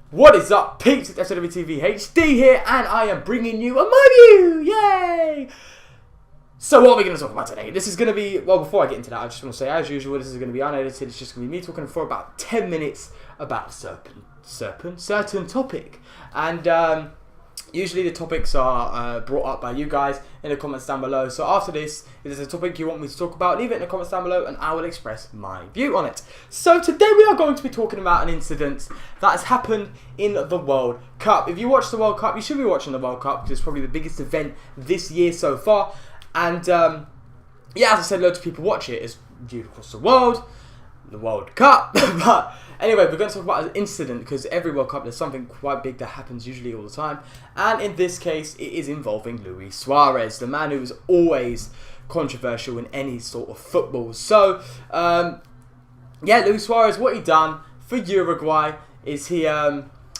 What is up, peeps? It's SUAREZ HD here, and I am bringing you a review! Yay! So what are we going to talk about today? This is going to be, well, before I get into that, I just want to say, as usual, this is going to be unedited. It's just going to be me talking for about 10 minutes about a certain topic. And usually the topics are brought up by you guys in the comments down below. So after this, if there's a topic you want me to talk about, leave it in the comments down below and I will express my view on it. So today we are going to be talking about an incident that has happened in the World Cup. If you watch the World Cup, you should be watching the World Cup because it's probably the biggest event this year so far. And yeah, as I said, loads of people watch it. It's viewed across the World Cup. But anyway, we're going to talk about an incident because every World Cup there's something quite big that happens usually all the time. And in this case, it is involving Luis Suarez, the man who is always controversial in any sort of football. So, yeah, Luis Suarez, what he done for Uruguay is he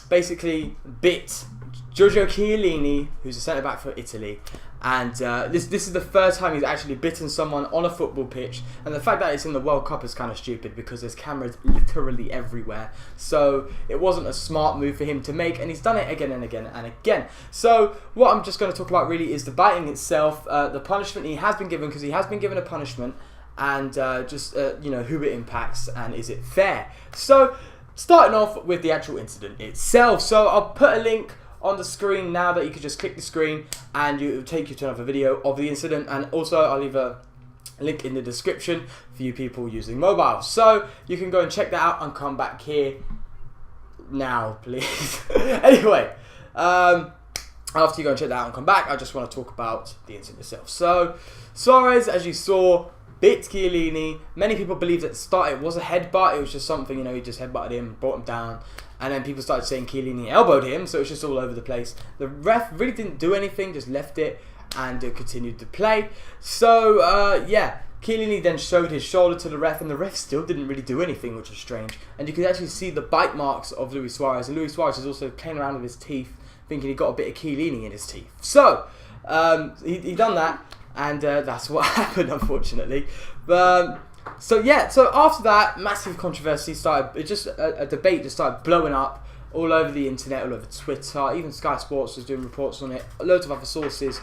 basically bit Giorgio Chiellini, who's a centre-back for Italy. And this is the first time he's actually bitten someone on a football pitch. And the fact that it's in the World Cup is kind of stupid because there's cameras literally everywhere. So it wasn't a smart move for him to make, and he's done it again and again and again. So what I'm just going to talk about really is the biting itself, the punishment he has been given, because he has been given a punishment, and you know, who it impacts and is it fair. So starting off with the actual incident itself. So I'll put a link on the screen now that you can just click the screen and it will take you to another video of the incident, and also I'll leave a link in the description for you people using mobile, so you can go and check that out and come back here now, please. Anyway, after you go and check that out and come back, I just want to talk about the incident itself. So Suarez, as you saw, bit Chiellini. Many people believe that it was a headbutt. It was just something, you know, he just headbutted him, brought him down. And then people started saying Chiellini elbowed him, so it's just all over the place. The ref really didn't do anything, just left it and continued to play. So, yeah, Chiellini then showed his shoulder to the ref, and the ref still didn't really do anything, which was strange. And you could actually see the bite marks of Luis Suarez, and Luis Suarez is also playing around with his teeth, thinking he got a bit of Chiellini in his teeth. So, he done that, and that's what happened, unfortunately. So yeah, so after that, massive controversy started. It just a debate just started blowing up all over the internet, all over Twitter. Even Sky Sports was doing reports on it. Loads of other sources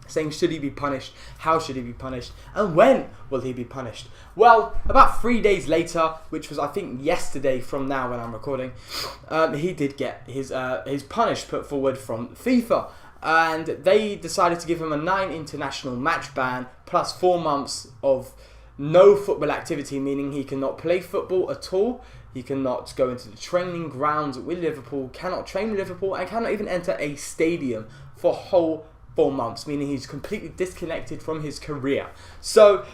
saying, should he be punished? How should he be punished? And when will he be punished? Well, about 3 days later, which was I think yesterday from now when I'm recording, he did get his punish put forward from FIFA. And they decided to give him a 9 international match ban plus 4 months of no football activity, meaning he cannot play football at all. He cannot go into the training grounds with Liverpool, cannot train with Liverpool, and cannot even enter a stadium for a whole 4 months, meaning he's completely disconnected from his career. So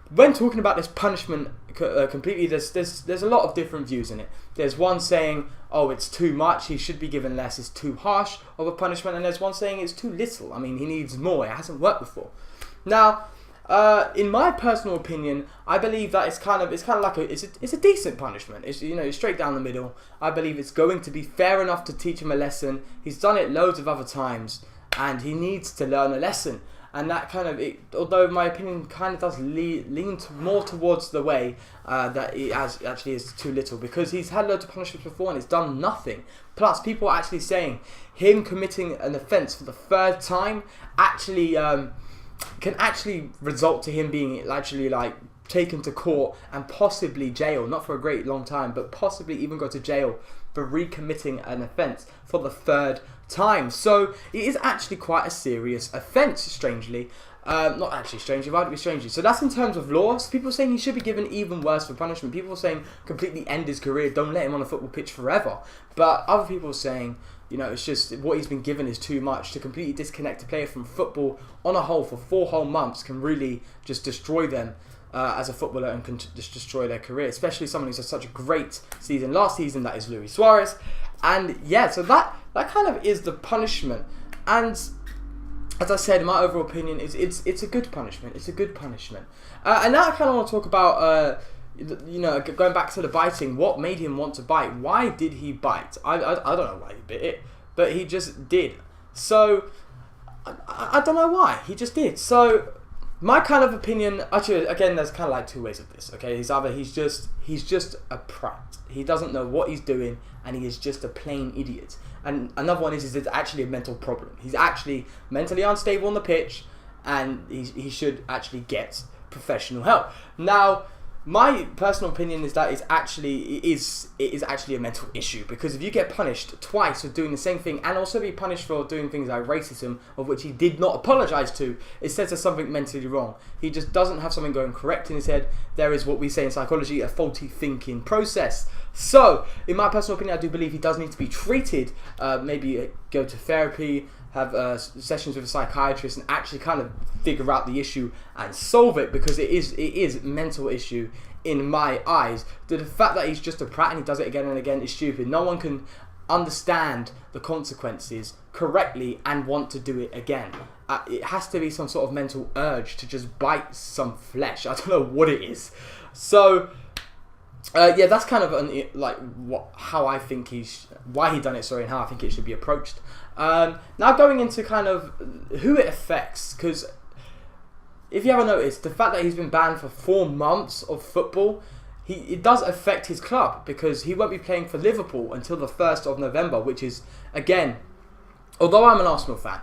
when talking about this punishment completely, there's a lot of different views in it. There's one saying, oh, it's too much, he should be given less, it's too harsh of a punishment, and there's one saying it's too little. I mean, he needs more, it hasn't worked before. Now, in my personal opinion, I believe that it's kind of like it's a decent punishment. It's, you know, it's straight down the middle. I believe it's going to be fair enough to teach him a lesson. He's done it loads of other times, and he needs to learn a lesson. And that kind of, although my opinion kind of does lean more towards the way that it actually is too little, because he's had loads of punishments before and it's done nothing. Plus, people are actually saying him committing an offence for the 3rd time actually can actually result to him being actually like taken to court and possibly jail, not for a great long time, but possibly even go to jail for recommitting an offence for the 3rd time. So it is actually quite a serious offence, strangely. Not actually strangely, why would it be strangely? So that's in terms of law. So people are saying he should be given even worse for punishment. People are saying completely end his career, don't let him on a football pitch forever. But other people are saying, you know, it's just what he's been given is too much. To completely disconnect a player from football on a whole for 4 whole months can really just destroy them as a footballer and can just destroy their career, especially someone who's had such a great season last season, that is Luis Suarez. And yeah, so that kind of is the punishment. And as I said, my overall opinion is it's a good punishment. It's a good punishment. And now I kind of want to talk about you know, going back to the biting. What made him want to bite? Why did he bite? I don't know why he bit it, but he just did. So I don't know why, he just did. So My kind of opinion, actually, again, there's kind of like two ways of this. Okay, he's either he's just a prat. He doesn't know what he's doing, and he is just a plain idiot. And another one is it's actually a mental problem. He's actually mentally unstable on the pitch, and he should actually get professional help. Now, my personal opinion is that it is actually a mental issue, because if you get punished twice for doing the same thing and also be punished for doing things like racism, of which he did not apologise to, it says there's something mentally wrong. He just doesn't have something going correct in his head. There is what we say in psychology, a faulty thinking process. So, in my personal opinion, I do believe he does need to be treated, maybe go to therapy, have sessions with a psychiatrist, and actually kind of figure out the issue and solve it, because it is a mental issue in my eyes. The fact that he's just a prat and he does it again and again is stupid. No one can understand the consequences correctly and want to do it again. It has to be some sort of mental urge to just bite some flesh. I don't know what it is. So yeah, that's kind of how I think why he done it, sorry, and how I think it should be approached. Now going into kind of who it affects, because if you haven't noticed, the fact that he's been banned for 4 months of football, it does affect his club, because he won't be playing for Liverpool until the 1st of November, which is, again, although I'm an Arsenal fan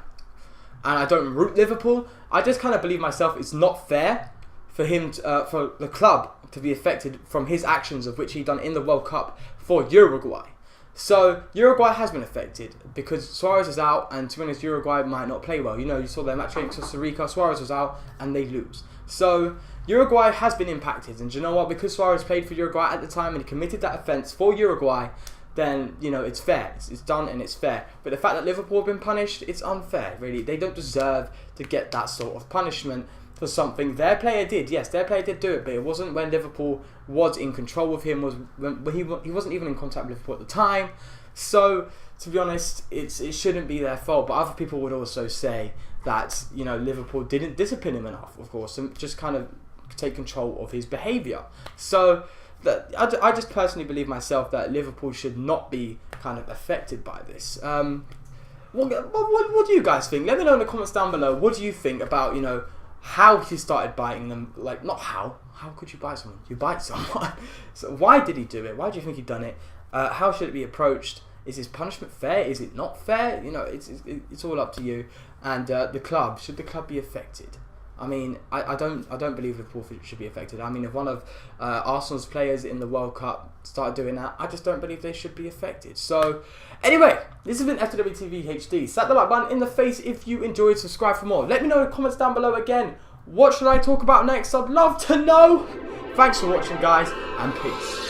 and I don't root Liverpool, I just kind of believe myself it's not fair for him for the club to be affected from his actions, of which he done in the World Cup for Uruguay. So Uruguay has been affected because Suarez is out, and to be honest, Uruguay might not play well. You know, you saw their match against Costa Rica, Suarez was out and they lose. So Uruguay has been impacted, and do you know what? Because Suarez played for Uruguay at the time and he committed that offence for Uruguay, then, you know, it's fair. It's done and it's fair. But the fact that Liverpool have been punished, it's unfair, really. They don't deserve to get that sort of punishment for something their player did. Yes, their player did do it, but it wasn't when Liverpool was in control of him. When he wasn't even in contact with Liverpool at the time. So, to be honest, it shouldn't be their fault. But other people would also say that, you know, Liverpool didn't discipline him enough, of course, and just kind of take control of his behaviour. So, I just personally believe myself that Liverpool should not be kind of affected by this. What do you guys think? Let me know in the comments down below. What do you think about, you know, how he started biting them? Like, not how could you bite someone? You bite someone. So why did he do it? Why do you think he done it? How should it be approached? Is his punishment fair? Is it not fair? You know, it's all up to you. And the club, should the club be affected? I mean, I don't believe Liverpool should be affected. I mean, if one of Arsenal's players in the World Cup started doing that, I just don't believe they should be affected. So, anyway, this has been FWTV HD. Slap the like button in the face if you enjoyed. Subscribe for more. Let me know in the comments down below again. What should I talk about next? I'd love to know. Thanks for watching, guys, and peace.